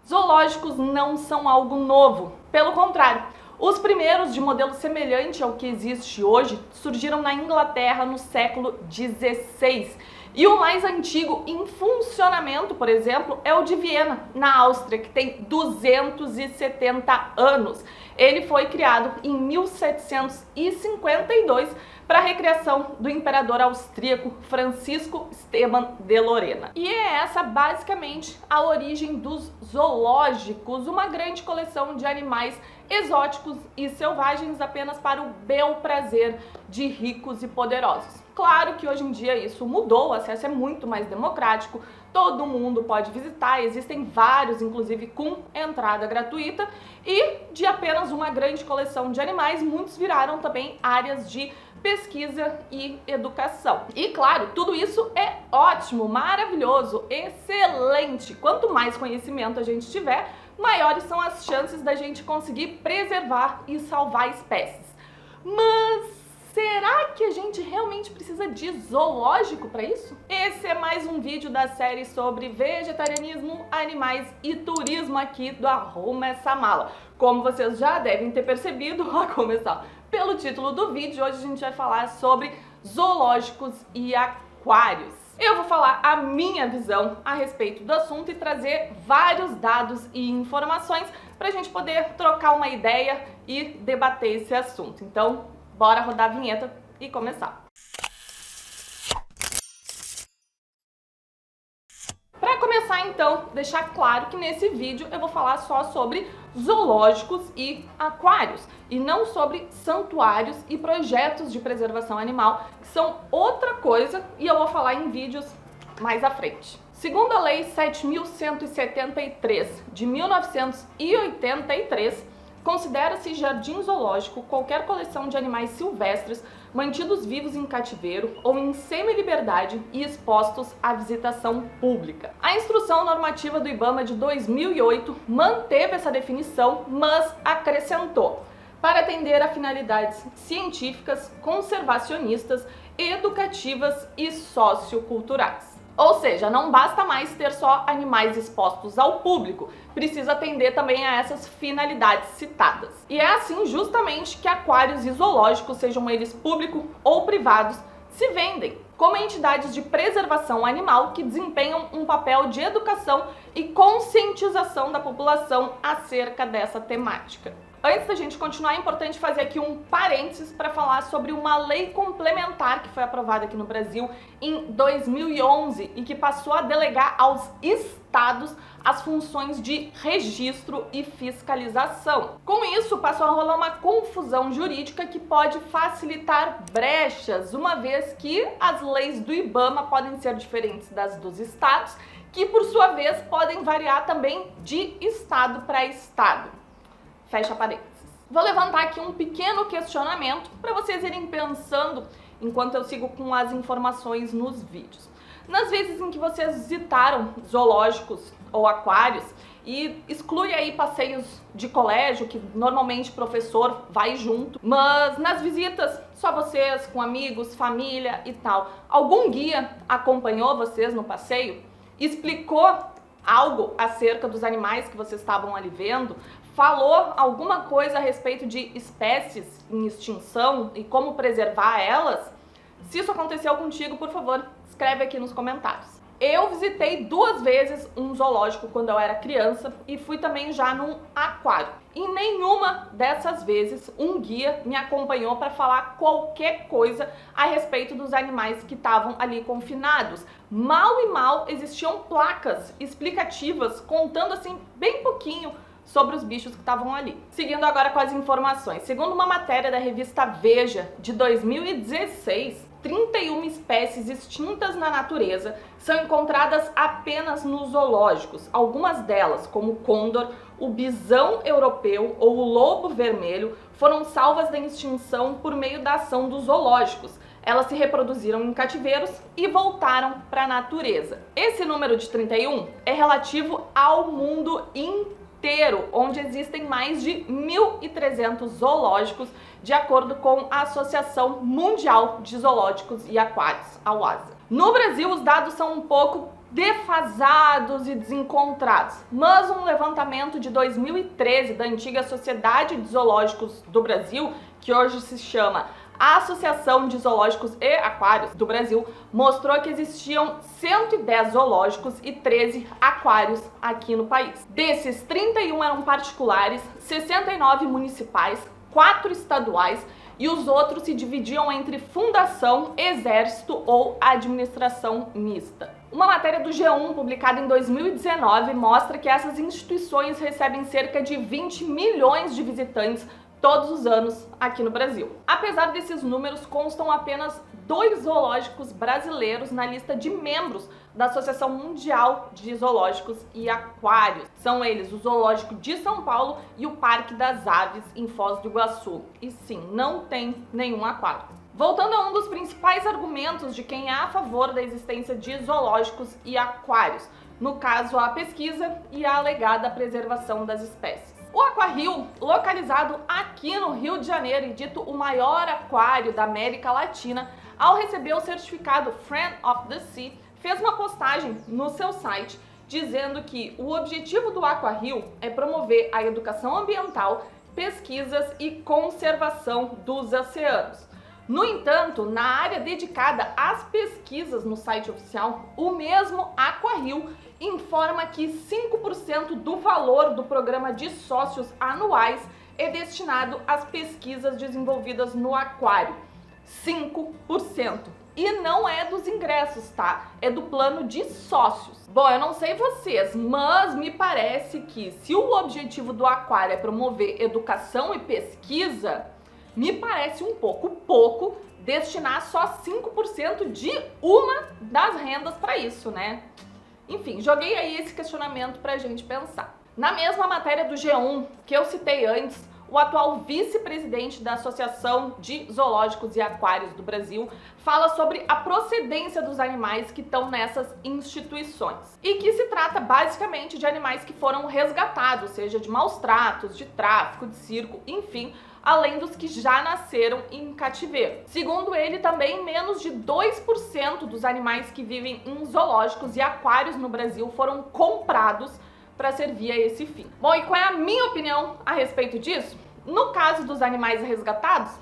Zoológicos não são algo novo, pelo contrário. Os primeiros de modelo semelhante ao que existe hoje surgiram na Inglaterra no século XVI. E o mais antigo em funcionamento, por exemplo, é o de Viena, na Áustria, que tem 270 anos. Ele foi criado em 1752 para a recriação do imperador austríaco Francisco Esteban de Lorena. E é essa basicamente a origem dos zoológicos, uma grande coleção de animais exóticos e selvagens apenas para o bel prazer de ricos e poderosos. Claro que hoje em dia isso mudou, o acesso é muito mais democrático, todo mundo pode visitar, existem vários, inclusive com entrada gratuita, e de apenas uma grande coleção de animais, muitos viraram também áreas de pesquisa e educação. E claro, tudo isso é ótimo, maravilhoso, excelente. Quanto mais conhecimento a gente tiver, maiores são as chances da gente conseguir preservar e salvar espécies. Mas será que a gente realmente precisa de zoológico para isso? Esse é mais um vídeo da série sobre vegetarianismo, animais e turismo aqui do Arruma Essa Mala. Como vocês já devem ter percebido, a começar pelo título do vídeo, hoje a gente vai falar sobre zoológicos e aquários. Eu vou falar a minha visão a respeito do assunto e trazer vários dados e informações para a gente poder trocar uma ideia e debater esse assunto. Então, bora rodar a vinheta e começar. Para começar, então, deixar claro que nesse vídeo eu vou falar só sobre zoológicos e aquários, e não sobre santuários e projetos de preservação animal, que são outra coisa, e eu vou falar em vídeos mais à frente. Segundo a Lei 7.173 de 1983, considera-se jardim zoológico qualquer coleção de animais silvestres mantidos vivos em cativeiro ou em semi-liberdade e expostos à visitação pública. A Instrução Normativa do IBAMA de 2008 manteve essa definição, mas acrescentou: para atender a finalidades científicas, conservacionistas, educativas e socioculturais. Ou seja, não basta mais ter só animais expostos ao público, precisa atender também a essas finalidades citadas. E é assim justamente que aquários e zoológicos, sejam eles públicos ou privados, se vendem como entidades de preservação animal que desempenham um papel de educação e conscientização da população acerca dessa temática. Antes da gente continuar, é importante fazer aqui um parênteses para falar sobre uma lei complementar que foi aprovada aqui no Brasil em 2011 e que passou a delegar aos estados as funções de registro e fiscalização. Com isso, passou a rolar uma confusão jurídica que pode facilitar brechas, uma vez que as leis do IBAMA podem ser diferentes das dos estados, que por sua vez podem variar também de estado para estado. Fecha parênteses. Vou levantar aqui um pequeno questionamento para vocês irem pensando enquanto eu sigo com as informações nos vídeos. Nas vezes em que vocês visitaram zoológicos ou aquários, e exclui aí passeios de colégio, que normalmente o professor vai junto, mas nas visitas só vocês, com amigos, família e tal, algum guia acompanhou vocês no passeio? Explicou algo acerca dos animais que vocês estavam ali vendo? Falou alguma coisa a respeito de espécies em extinção e como preservar elas? Se isso aconteceu contigo, por favor, escreve aqui nos comentários. Eu visitei 2 vezes um zoológico quando eu era criança e fui também já num aquário. E nenhuma dessas vezes um guia me acompanhou para falar qualquer coisa a respeito dos animais que estavam ali confinados. Mal e mal existiam placas explicativas contando assim bem pouquinho sobre os bichos que estavam ali. Seguindo agora com as informações. Segundo uma matéria da revista Veja de 2016, 31 espécies extintas na natureza são encontradas apenas nos zoológicos. Algumas delas, como o côndor, o bisão europeu ou o lobo vermelho, foram salvas da extinção por meio da ação dos zoológicos. Elas se reproduziram em cativeiros e voltaram para a natureza. Esse número de 31 é relativo ao mundo inteiro, onde existem mais de 1.300 zoológicos, de acordo com a Associação Mundial de Zoológicos e Aquários, a OAZA. No Brasil, os dados são um pouco defasados e desencontrados. Mas um levantamento de 2013 da antiga Sociedade de Zoológicos do Brasil, que hoje se chama a Associação de Zoológicos e Aquários do Brasil, mostrou que existiam 110 zoológicos e 13 aquários aqui no país. Desses, 31 eram particulares, 69 municipais, 4 estaduais e os outros se dividiam entre fundação, exército ou administração mista. Uma matéria do G1 publicada em 2019 mostra que essas instituições recebem cerca de 20 milhões de visitantes todos os anos aqui no Brasil. Apesar desses números, constam apenas 2 zoológicos brasileiros na lista de membros da Associação Mundial de Zoológicos e Aquários. São eles o Zoológico de São Paulo e o Parque das Aves em Foz do Iguaçu. E sim, não tem nenhum aquário. Voltando a um dos principais argumentos de quem é a favor da existência de zoológicos e aquários, no caso a pesquisa e a alegada preservação das espécies. O Aquarrio, localizado aqui no Rio de Janeiro e dito o maior aquário da América Latina, ao receber o certificado Friend of the Sea, fez uma postagem no seu site dizendo que o objetivo do Aquarrio é promover a educação ambiental, pesquisas e conservação dos oceanos. No entanto, na área dedicada às pesquisas no site oficial, o mesmo Aquarrio informa que 5% do valor do programa de sócios anuais é destinado às pesquisas desenvolvidas no aquário. 5%. E não é dos ingressos, tá? É do plano de sócios. Bom, eu não sei vocês, mas me parece que se o objetivo do aquário é promover educação e pesquisa, me parece um pouco destinar só 5% de uma das rendas para isso, né? Enfim, joguei aí esse questionamento pra gente pensar. Na mesma matéria do G1 que eu citei antes, o atual vice-presidente da Associação de Zoológicos e Aquários do Brasil fala sobre a procedência dos animais que estão nessas instituições. E que se trata basicamente de animais que foram resgatados, seja de maus tratos, de tráfico, de circo, enfim, além dos que já nasceram em cativeiro. Segundo ele, também menos de 2% dos animais que vivem em zoológicos e aquários no Brasil foram comprados para servir a esse fim. Bom, e qual é a minha opinião a respeito disso? No caso dos animais resgatados,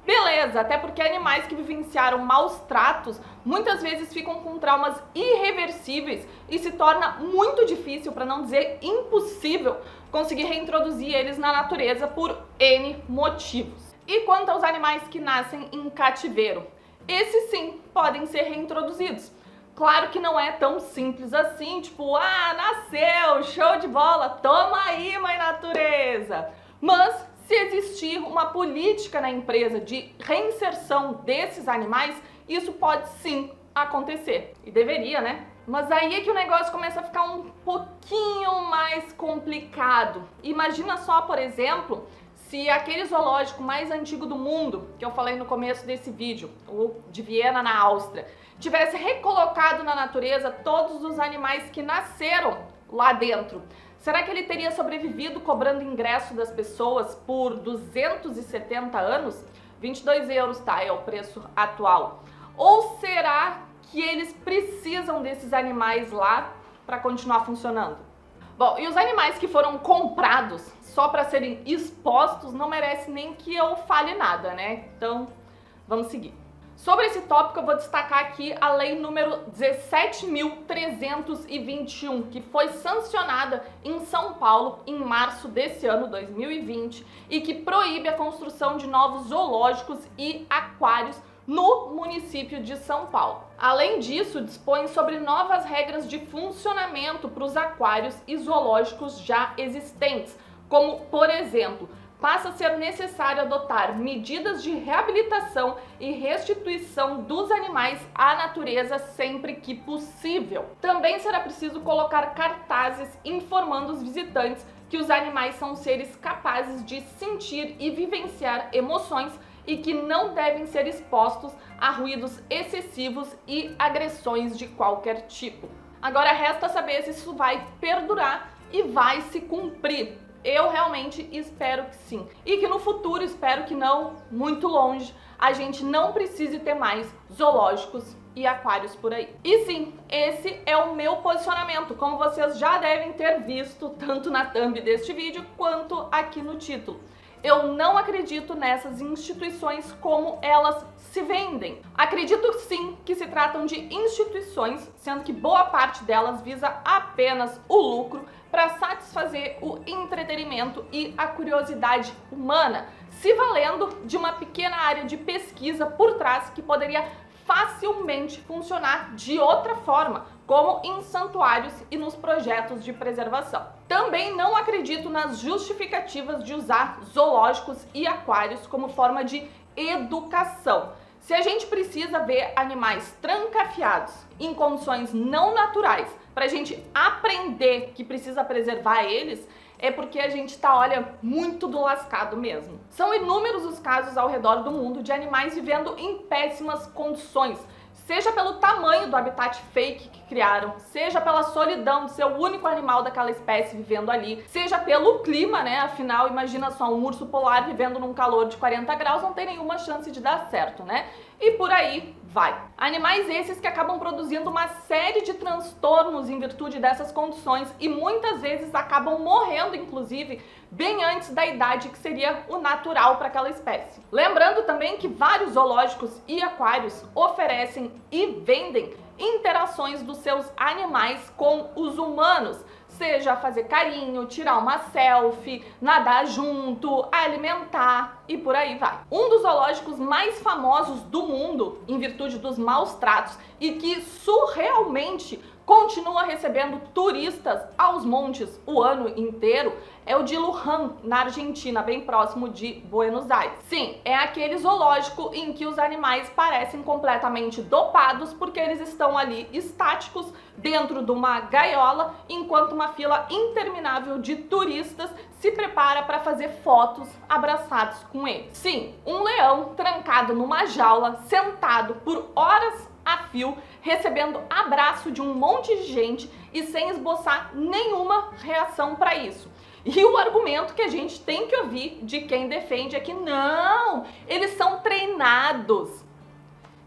beleza, até porque animais que vivenciaram maus tratos muitas vezes ficam com traumas irreversíveis e se torna muito difícil, para não dizer impossível, conseguir reintroduzir eles na natureza por N motivos. E quanto aos animais que nascem em cativeiro, esses sim podem ser reintroduzidos. Claro que não é tão simples assim, tipo, nasceu, show de bola, toma aí, mãe natureza. Mas se existir uma política na empresa de reinserção desses animais, isso pode sim acontecer. E deveria, né? Mas aí é que o negócio começa a ficar um pouquinho mais complicado. Imagina só, por exemplo, se aquele zoológico mais antigo do mundo, que eu falei no começo desse vídeo, o de Viena, na Áustria, tivesse recolocado na natureza todos os animais que nasceram lá dentro. Será que ele teria sobrevivido cobrando ingresso das pessoas por 270 anos? 22 euros, tá? É o preço atual. Ou será que eles precisam desses animais lá para continuar funcionando? Bom, e os animais que foram comprados só para serem expostos não merecem nem que eu fale nada, né? Então, vamos seguir. Sobre esse tópico, eu vou destacar aqui a lei número 17.321, que foi sancionada em São Paulo em março desse ano, 2020, e que proíbe a construção de novos zoológicos e aquários no município de São Paulo. Além disso, dispõe sobre novas regras de funcionamento para os aquários e zoológicos já existentes, como, por exemplo, passa a ser necessário adotar medidas de reabilitação e restituição dos animais à natureza sempre que possível. Também será preciso colocar cartazes informando os visitantes que os animais são seres capazes de sentir e vivenciar emoções e que não devem ser expostos a ruídos excessivos e agressões de qualquer tipo. Agora resta saber se isso vai perdurar e vai se cumprir. Eu realmente espero que sim. E que no futuro, espero que não muito longe, a gente não precise ter mais zoológicos e aquários por aí. E sim, esse é o meu posicionamento, como vocês já devem ter visto tanto na thumb deste vídeo quanto aqui no título. Eu não acredito nessas instituições como elas se vendem. Acredito sim que se tratam de instituições, sendo que boa parte delas visa apenas o lucro para satisfazer o entretenimento e a curiosidade humana, se valendo de uma pequena área de pesquisa por trás que poderia facilmente funcionar de outra forma, como em santuários e nos projetos de preservação. Também não acredito nas justificativas de usar zoológicos e aquários como forma de educação. Se a gente precisa ver animais trancafiados em condições não naturais para a gente aprender que precisa preservar eles, é porque a gente tá, olha, muito do lascado mesmo. São inúmeros os casos ao redor do mundo de animais vivendo em péssimas condições, seja pelo tamanho do habitat fake que criaram, seja pela solidão de ser o único animal daquela espécie vivendo ali, seja pelo clima, né? Afinal, imagina só, um urso polar vivendo num calor de 40 graus não tem nenhuma chance de dar certo, né? E por aí vai. Animais esses que acabam produzindo uma série de transtornos em virtude dessas condições e muitas vezes acabam morrendo, inclusive, bem antes da idade que seria o natural para aquela espécie. Lembrando também que vários zoológicos e aquários oferecem e vendem interações dos seus animais com os humanos, seja fazer carinho, tirar uma selfie, nadar junto, alimentar e por aí vai. Um dos zoológicos mais famosos do mundo, em virtude dos maus tratos e que surrealmente continua recebendo turistas aos montes o ano inteiro, é o de Luján, na Argentina, bem próximo de Buenos Aires. Sim, é aquele zoológico em que os animais parecem completamente dopados porque eles estão ali estáticos dentro de uma gaiola, enquanto uma fila interminável de turistas se prepara para fazer fotos abraçados com eles. Sim, um leão trancado numa jaula, sentado por horas a fio, recebendo abraço de um monte de gente e sem esboçar nenhuma reação para isso. E o argumento que a gente tem que ouvir de quem defende é que não, eles são treinados.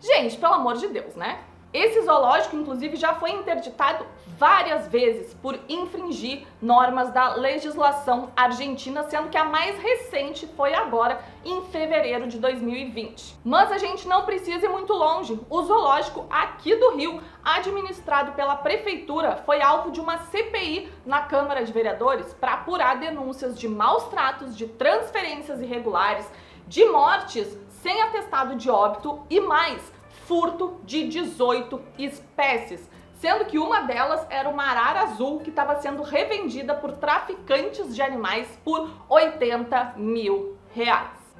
Gente, pelo amor de Deus, né? Esse zoológico, inclusive, já foi interditado várias vezes por infringir normas da legislação argentina, sendo que a mais recente foi agora, em fevereiro de 2020. Mas a gente não precisa ir muito longe. O zoológico aqui do Rio, administrado pela prefeitura, foi alvo de uma CPI na Câmara de Vereadores para apurar denúncias de maus tratos, de transferências irregulares, de mortes sem atestado de óbito e mais, furto de 18 espécies, sendo que uma delas era uma arara azul que estava sendo revendida por traficantes de animais por R$80 mil.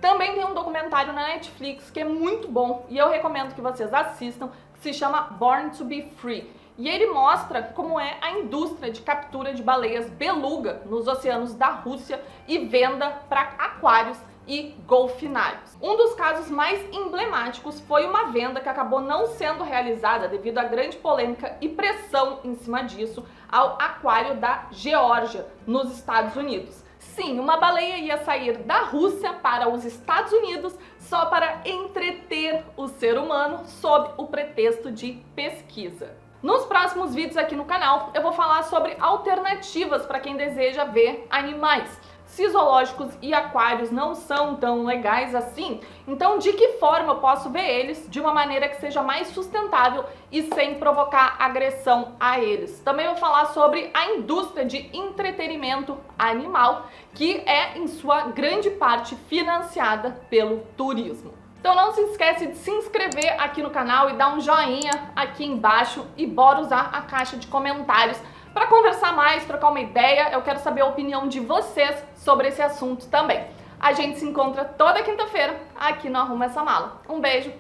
Também tem um documentário na Netflix que é muito bom e eu recomendo que vocês assistam, que se chama Born to be Free. E ele mostra como é a indústria de captura de baleias beluga nos oceanos da Rússia e venda para aquários e golfinários. Um dos casos mais emblemáticos foi uma venda que acabou não sendo realizada devido à grande polêmica e pressão em cima disso ao aquário da Geórgia, nos Estados Unidos. Sim, uma baleia ia sair da Rússia para os Estados Unidos só para entreter o ser humano sob o pretexto de pesquisa. Nos próximos vídeos aqui no canal eu vou falar sobre alternativas para quem deseja ver animais. Se zoológicos e aquários não são tão legais assim, então de que forma eu posso ver eles de uma maneira que seja mais sustentável e sem provocar agressão a eles? Também vou falar sobre a indústria de entretenimento animal, que é em sua grande parte financiada pelo turismo. Então não se esquece de se inscrever aqui no canal e dar um joinha aqui embaixo e bora usar a caixa de comentários para conversar mais, trocar uma ideia. Eu quero saber a opinião de vocês sobre esse assunto também. A gente se encontra toda quinta-feira aqui no Arruma Essa Mala. Um beijo,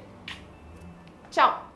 tchau!